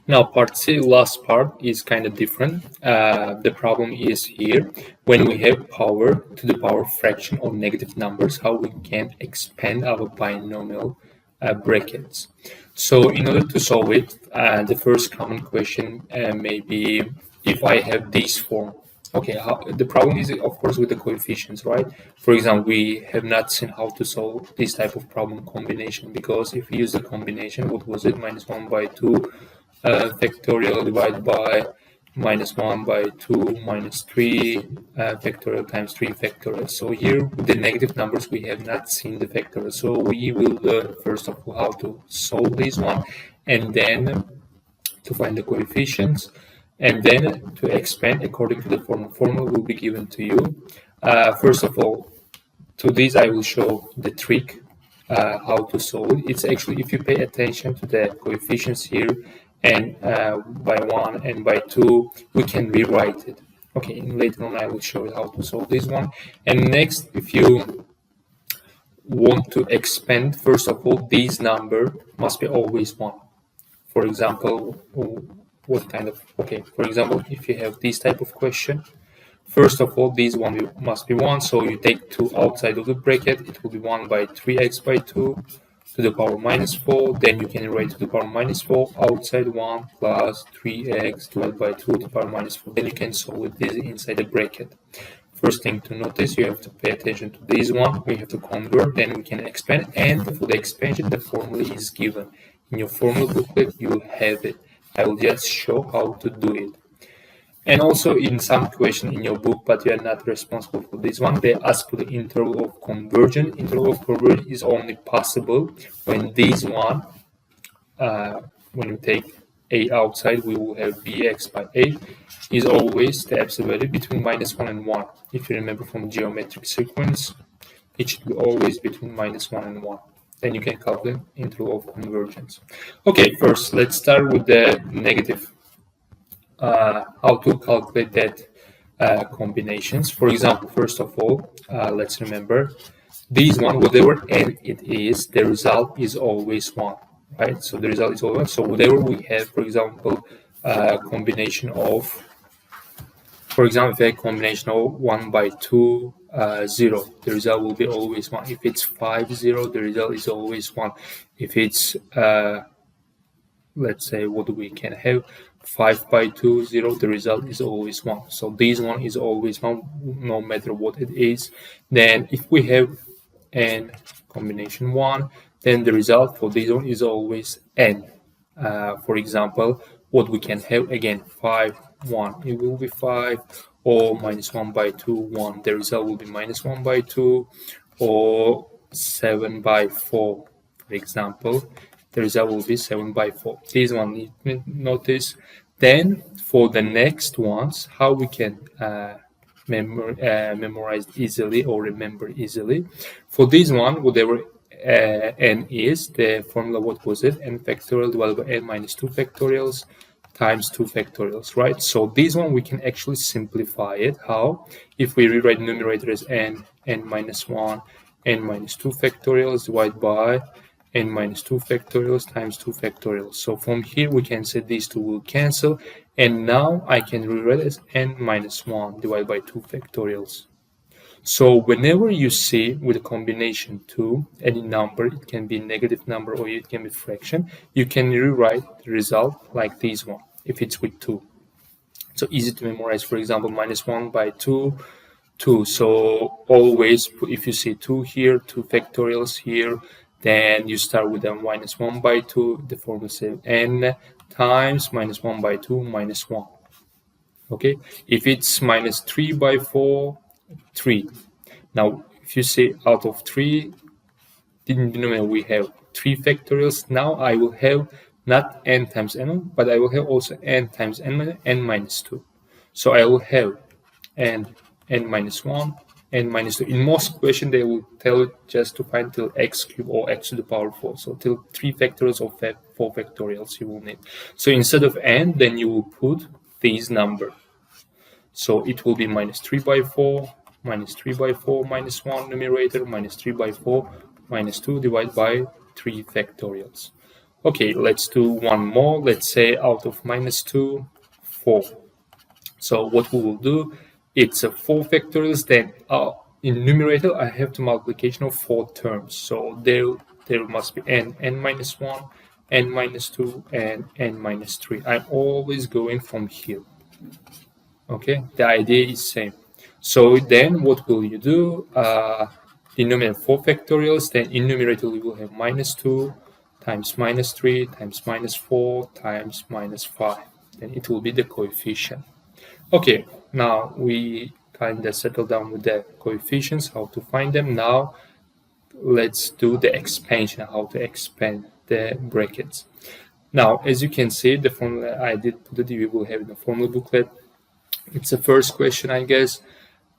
Now, part C, last part, is kind of different. The problem is here when we have power to the power fraction of negative numbers, how we can expand our binomial brackets. So, in order to solve it, the first common question may be if I have this form. Okay, the problem is, of course, with the coefficients, right? For example, we have not seen how to solve this type of problem combination, because if we use the combination, what was it? Minus 1 by 2 factorial divided by minus 1 by 2 minus 3 factorial times 3 factorial. So here with the negative numbers we have not seen the factorial. So we will learn first of all how to solve this one, and then to find the coefficients, and then to expand according to the formula. Formula will be given to you. First of all, to this I will show the trick how to solve it. It's actually, if you pay attention to the coefficients here, and by 1 and by 2, we can rewrite it. Okay, and later on I will show you how to solve this one. And next, if you want to expand, first of all, this number must be always 1. For example, what kind of, okay, for example, if you have this type of question, first of all, this one must be 1, so you take 2 outside of the bracket, it will be 1 by 3x by 2 to the power minus 4, then you can write to the power minus 4 outside 1 plus 3x divided by 2 to the power minus 4. Then you can solve this inside the bracket. First thing to notice, you have to pay attention to this one. We have to convert, then we can expand, and for the expansion, the formula is given. In your formula booklet, you will have it. I will just show how to do it. And also in some question in your book, but you are not responsible for this one, they ask for the interval of conversion. Interval of conversion is only possible when this one, when we take a outside, we will have bx by a, is always the absolute value between minus 1 and 1. If you remember from geometric sequence, it should be always between minus 1 and 1. Then you can calculate interval of convergence. Okay, first let's start with the negative. How to calculate that combinations. For example, first of all, let's remember this one, whatever n it is, the result is always 1, right? So the result is always 1. So whatever we have, for example, combination of, for example, if a combination of 1 by 2, 0, the result will be always 1. If it's 5, 0, the result is always 1. If it's, let's say, what we can have, 5 by 2, 0, the result is always 1. So this one is always 1, no matter what it is. Then if we have n combination 1, then the result for this one is always n. For example, what we can have, again, 5, 1, it will be 5, or minus 1 by 2, 1, the result will be minus 1 by 2, or 7 by 4, for example, the result will be 7 by 4. This one you notice. Then for the next ones, how we can memorize easily or remember easily. For this one, whatever n is, the formula, what was it? N factorial divided by n minus 2 factorials times 2 factorials, right? So this one we can actually simplify it. How? If we rewrite numerator as n minus 1, n minus 2 factorials divided by n minus 2 factorials times 2 factorials. So from here we can say these two will cancel, and now I can rewrite as n minus 1 divided by 2 factorials. So whenever you see with a combination 2 any number, it can be a negative number or it can be fraction, you can rewrite the result like this one if it's with 2. So easy to memorize. For example, minus 1 by 2, 2. So always if you see 2 here, 2 factorials here, then you start with a minus 1 by 2, the formula says n times minus 1 by 2 minus 1. Okay, if it's minus 3 by 4, 3. Now, if you say out of 3, in denominator we have 3 factorials. Now I will have not n times n, but I will have also n times n minus 2. So I will have n minus 1, n minus 2. In most questions, they will tell you just to find till x cubed or x to the power 4. So till 3 factorials or 4 factorials you will need. So instead of n, then you will put this number. So it will be minus 3 by 4, minus 3 by 4, minus 1 numerator, minus 3 by 4, minus 2 divided by 3 factorials. Okay, let's do one more. Let's say out of -2, 4. So what we will do, it's a 4 factorials, then in numerator I have the multiplication of 4 terms. So there must be n minus 1, n minus 2, and n minus 3. I'm always going from here. Okay, the idea is same. So then what will you do? Denominator 4 factorials, then in numerator we will have -2 times -3 times -4 times -5. Then it will be the coefficient. Okay, now we kind of settle down with the coefficients, how to find them. Now let's do the expansion, how to expand the brackets. Now, as you can see, the formula I did put it, you will have in the formula booklet. It's the first question, I guess.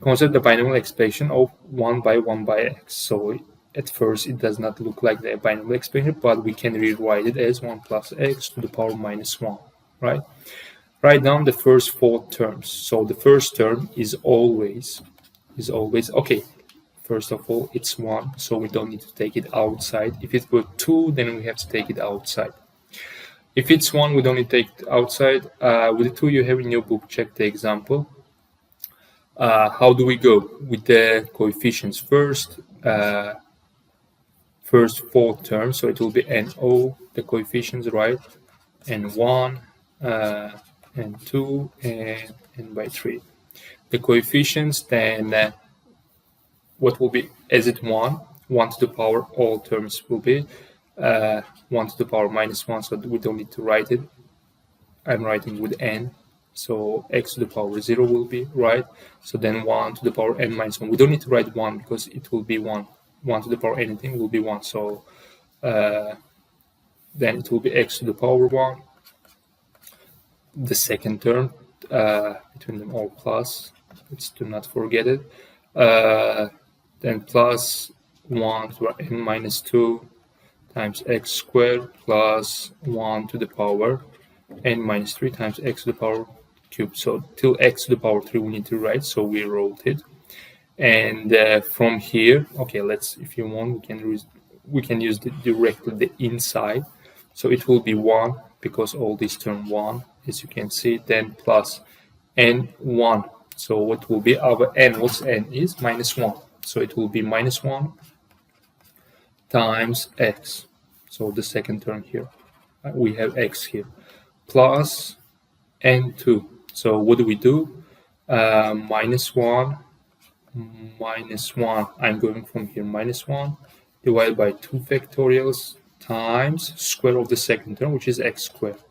Consider the binomial expansion of 1 by 1 by x. So at first it does not look like the binomial expansion, but we can rewrite it as 1 plus x to the power -1, right? Write down the first 4 terms. So the first term is always, okay, first of all, it's 1, so we don't need to take it outside. If it were 2, then we have to take it outside. If it's 1, we don't need to take it outside. With the 2 you have in your book, check the example. How do we go? With the coefficients first. First 4 terms, so it will be NO, the coefficients, right? N1, N2, and N by 3. The coefficients, then what will be, as it 1 to the power, all terms will be 1 to the power -1, so we don't need to write it. I'm writing with n, so x to the power 0 will be, right? So then 1 to the power n minus 1. We don't need to write 1 because it will be 1. 1 to the power anything will be 1. So then it will be x to the power 1. The second term, between them all plus, let's do not forget it. Then plus 1 to the n minus 2 times x squared plus 1 to the power n minus 3 times x to the power cubed. So till x to the power 3 we need to write, so we wrote it. And from here, okay, let's, if you want, we can use directly the inside. So it will be 1 because all these term 1, as you can see, then plus n1. So what will be our n? What's n is? -1. So it will be -1 times x. So the second term here, we have x here, plus n2. So what do we do? -1, I'm going from here, -1 divided by 2 factorials times square of the second term, which is x squared,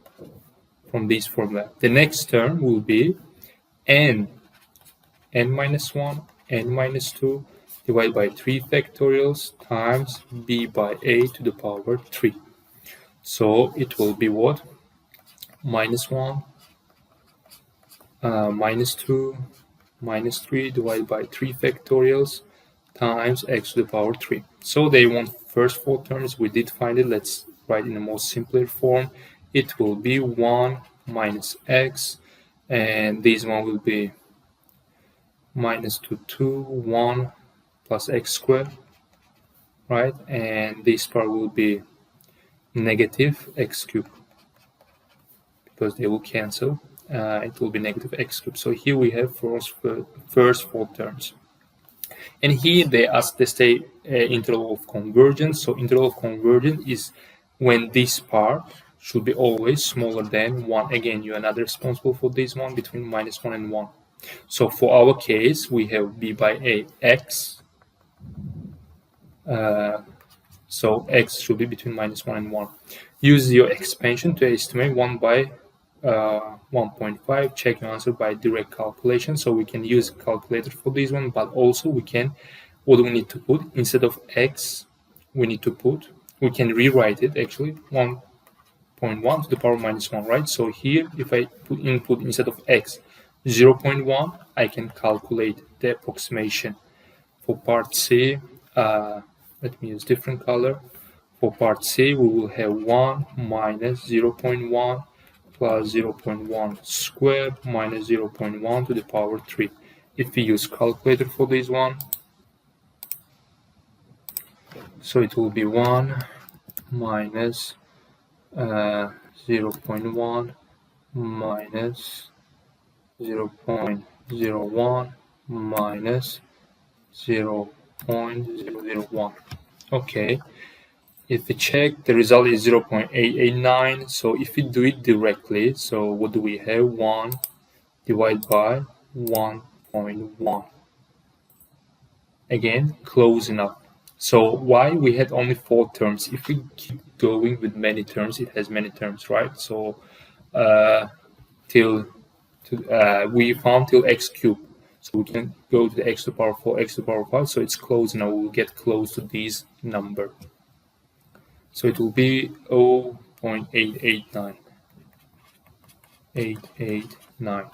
from this formula. The next term will be n minus 1, n minus 2 divided by 3 factorials times b by a to the power 3. So it will be what? -1, -2, -3 divided by 3 factorials times x to the power 3. So they want first 4 terms. We did find it. Let's write in a more simpler form. It will be 1 minus x, and this one will be -2, 1 plus x squared, right? And this part will be negative x cubed because they will cancel. It will be negative x cubed. So here we have first 4 terms. And here they ask the state interval of convergence. So interval of convergence is when this part should be always smaller than 1. Again, you are not responsible for this one, between -1 and 1. So for our case, we have b by a x. So x should be between -1 and 1. Use your expansion to estimate 1 by 1.5. Check your answer by direct calculation. So we can use a calculator for this one, but also we can, what do we need to put? Instead of x, we can rewrite it actually, 1.1 to the power -1, right? So here, if I input instead of x 0.1, I can calculate the approximation. For part C, let me use different color. For part C, we will have 1 minus 0.1 plus 0.1 squared minus 0.1 to the power 3. If we use calculator for this one, so it will be 1 minus 0.1 minus 0.01 minus 0.001. Okay, if we check, the result is 0.889. So if we do it directly, so what do we have? 1 divided by 1.1. Again, close enough. So why we had only 4 terms? If we keep going with many terms, it has many terms, right? So we found till x cubed. So we can go to the x to the power 4, x to the power 5. So it's close now. We'll get close to this number. So it will be 0.889. 889.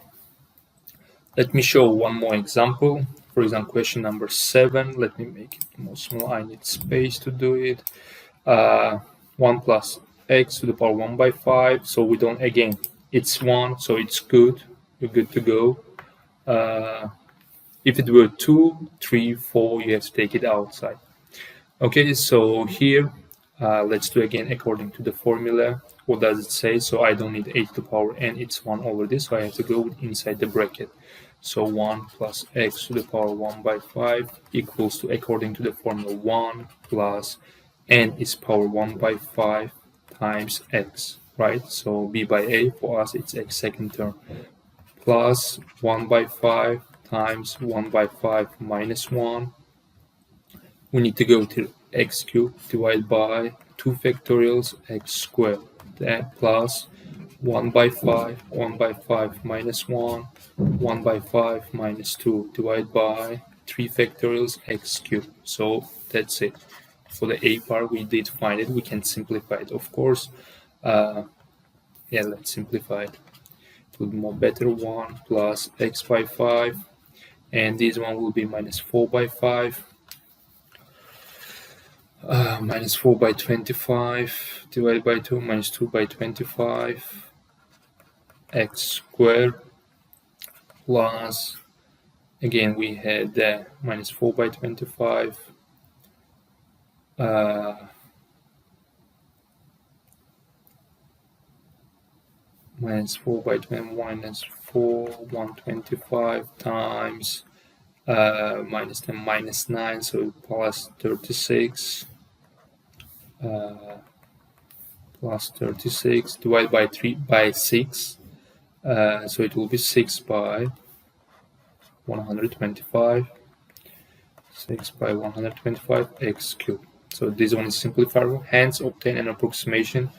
Let me show one more example. For example, question number 7. Let me make it more small. I need space to do it. 1 plus x to the power 1 by 5. So we don't, again, it's 1, so it's good. You're good to go. If it were 2, 3, 4, you have to take it outside. Okay, so here, let's do again according to the formula. What does it say? So I don't need 8 to the power n, it's 1 over this, so I have to go inside the bracket. So 1 plus x to the power 1 by 5 equals to, according to the formula, 1 plus n is power 1 by 5 times x, right? So b by a, for us it's x second term, plus 1 by 5 times 1 by 5 minus 1. We need to go to x cubed divided by 2 factorials x squared, that plus 1 by 5, 1 by 5 minus 1, 1 by 5 minus 2 divided by 3 factorials x cubed. So that's it. For the a part, we did find it. We can simplify it, of course. Yeah, let's simplify it. It will be more better. 1 plus x by 5. And this one will be minus 4 by 5. Minus 4 by 25 divided by 2, minus 2 by 25, x squared, plus, again, we had minus 4 by 25, minus 4 by 20, minus 4, 125 times minus 10, minus 9, so plus 36, plus 36 divided by 3 by 6, so it will be 6 by 125, 6 by 125 x cubed. So this one is simplifiable, hence obtain an approximation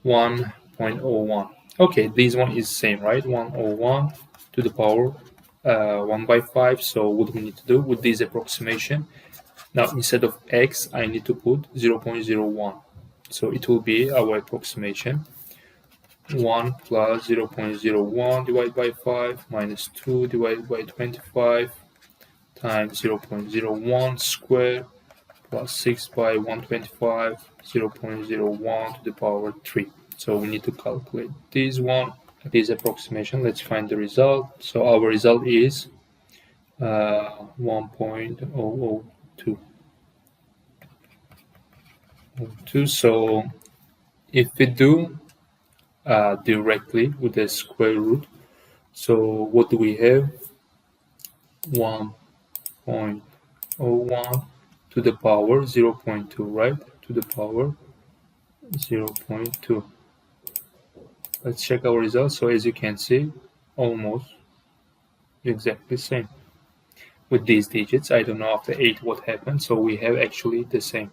1.01. Okay, this one is same, right? 101 to the power 1 by 5. So what we need to do with this approximation, now instead of x, I need to put 0.01. So it will be our approximation 1 plus 0.01 divided by 5 minus 2 divided by 25 times 0.01 squared plus 6 by 125, 0.01 to the power 3. So we need to calculate this one, this approximation. Let's find the result. So our result is 1.002. So if we do directly with the square root, so what do we have? 1.01 to the power 0.2, right? To the power 0.2. Let's check our results. So as you can see, almost exactly the same. With these digits, I don't know after 8 what happened, so we have actually the same.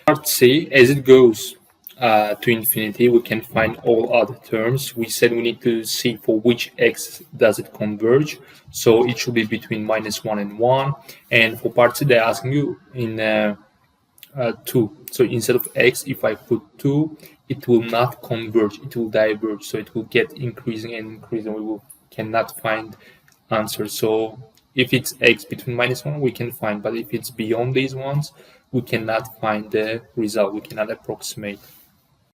Part C, as it goes to infinity, we can find all other terms. We said we need to see for which x does it converge. So it should be between minus 1 and 1. And for part C, they're asking you in 2. So instead of x, if I put 2, it will not converge, it will diverge. So it will get increasing and increasing. We cannot find answer. So if it's x between minus 1, we can find. But if it's beyond these ones, we cannot find the result. We cannot approximate.